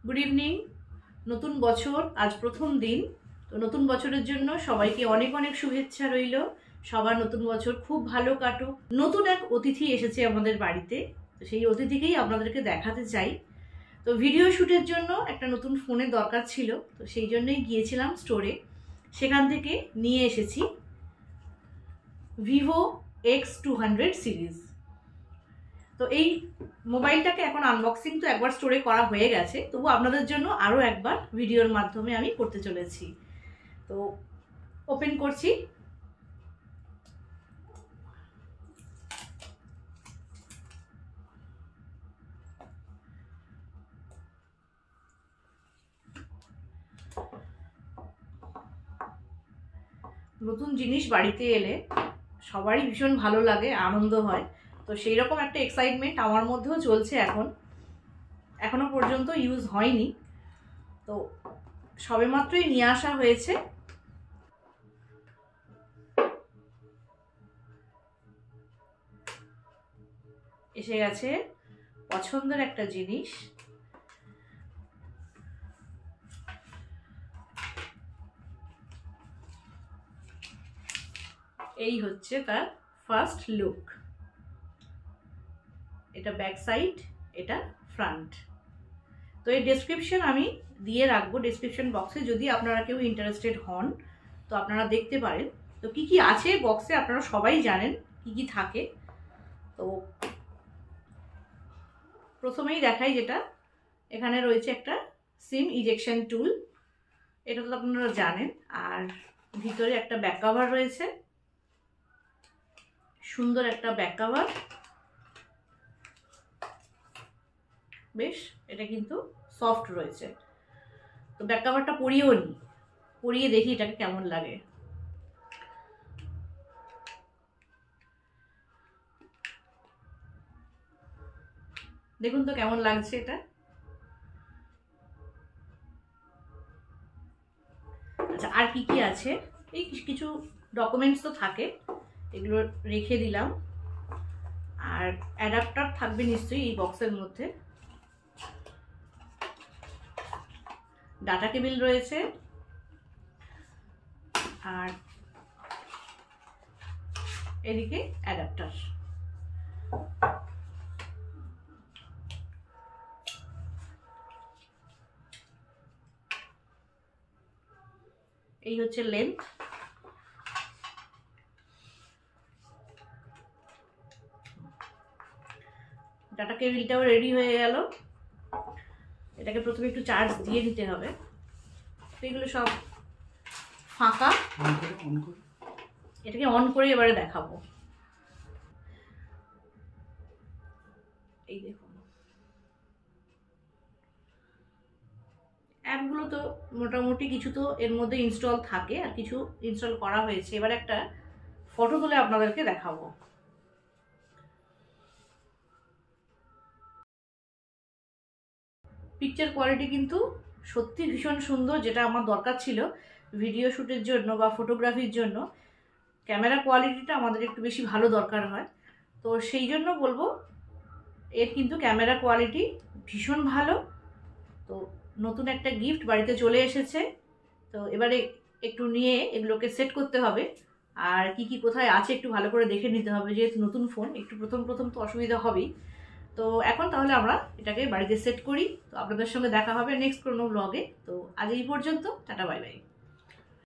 Good evening. নতুন বছর, আজ প্রথম দিন। তো নতুন বছরের জন্য সবাইকে অনেক অনেক শুভেচ্ছা রইল। সবার নতুন বছর খুব ভালো কাটুক। নতুন এক অতিথি এসেছে আমাদের বাড়িতে, তো সেই অতিথিকেই আপনাদেরকে দেখাতে চাই। তো ভিডিও শ্যুটের জন্য একটা নতুন ফোনের দরকার ছিল, তো সেই জন্যই গিয়েছিলাম স্টোরে। সেখান থেকে নিয়ে এসেছি ভিভো X200 সিরিজ। তো এই মোবাইলটাকে এখন আনবক্সিং তো একবার স্টোরে করা হয়ে গেছে, তবু আপনাদের জন্য আরও একবার ভিডিওর মাধ্যমে আমি করতে চলেছি। তো ওপেন করছি। নতুন জিনিস বাড়িতে এলে সবারই ভীষণ ভালো লাগে, আনন্দ হয়। তো সেই রকম একটা এক্সাইটমেন্ট আমার মধ্যেও চলছে। এখনো পর্যন্ত ইউজ হয়নি, তো সবেমাত্রই নিয়ে আসা হয়েছে। এসে গেছে পছন্দের একটা জিনিস। এই হচ্ছে তার ফার্স্ট লুক। এটা ব্যাক সাইড, এটা ফ্রন্ট। তো এই ডেসক্রিপশন আমি দিয়ে রাখবো ডেসক্রিপশন বক্সে, যদি আপনারা কেউ ইন্টারেস্টেড হন তো আপনারা দেখতে পারেন। তো কি কি আছে বক্সে আপনারা সবাই জানেন কি কি থাকে। তো প্রথমেই দেখাই, যেটা এখানে রয়েছে একটা সিম ইজেকশন টুল, এটা তো আপনারা জানেন। আর ভিতরে একটা ব্যাক কভার রয়েছে, সুন্দর একটা ব্যাক কভার। বেশ, এটা কিন্তু সফট রয়েছে। তো ব্যাক কভারটা পরিয়ে দেখি এটাকে কেমন লাগে। দেখুন তো কেমন লাগছে এটা। আচ্ছা, আর কি কি আছে, এই কিছু ডকুমেন্টস তো থাকে, এগুলো রেখে দিলাম। আর অ্যাডাপ্টার থাকবে নিশ্চয়ই এই বক্সের মধ্যে। ডাটা কেবল রয়েছে, আর এদিকে অ্যাডাপ্টার। এই হচ্ছে লেন্থ। ডাটা কেবলটাও রেডি হয়ে গেল। এটাকে প্রথমে একটু চার্জ দিয়ে নিতে হবে। তো এগুলো সব ফাঁকা, এটাকে অন করে এবারে দেখাবো। এই দেখুন, অ্যাপগুলো তো মোটামুটি কিছু তো এর মধ্যে ইনস্টল থাকে, আর কিছু ইনস্টল করা হয়েছে। এবার একটা ফটো তুলে আপনাদেরকে দেখাবো। পিকচার কোয়ালিটি কিন্তু সত্যি ভীষণ সুন্দর, যেটা আমার দরকার ছিল ভিডিও শ্যুটের জন্য বা ফটোগ্রাফির জন্য। ক্যামেরা কোয়ালিটিটা আমাদের একটু বেশি ভালো দরকার হয়, তো সেই জন্য বলবো এর কিন্তু ক্যামেরা কোয়ালিটি ভীষণ ভালো। তো নতুন একটা গিফট বাড়িতে চলে এসেছে, তো এবারে একটু নিয়ে এগুলোকে সেট করতে হবে। আর কি কি কোথায় আছে একটু ভালো করে দেখে নিতে হবে, যেহেতু নতুন ফোন একটু প্রথম তো অসুবিধা হবেই। তো এখন তাহলে আমরা এটাকে বাড়িতে সেট করি। তো আপনাদের সঙ্গে দেখা হবে নেক্সট কোনো ব্লগে। তো আজ এই পর্যন্ত, টাটা, বাই বাই।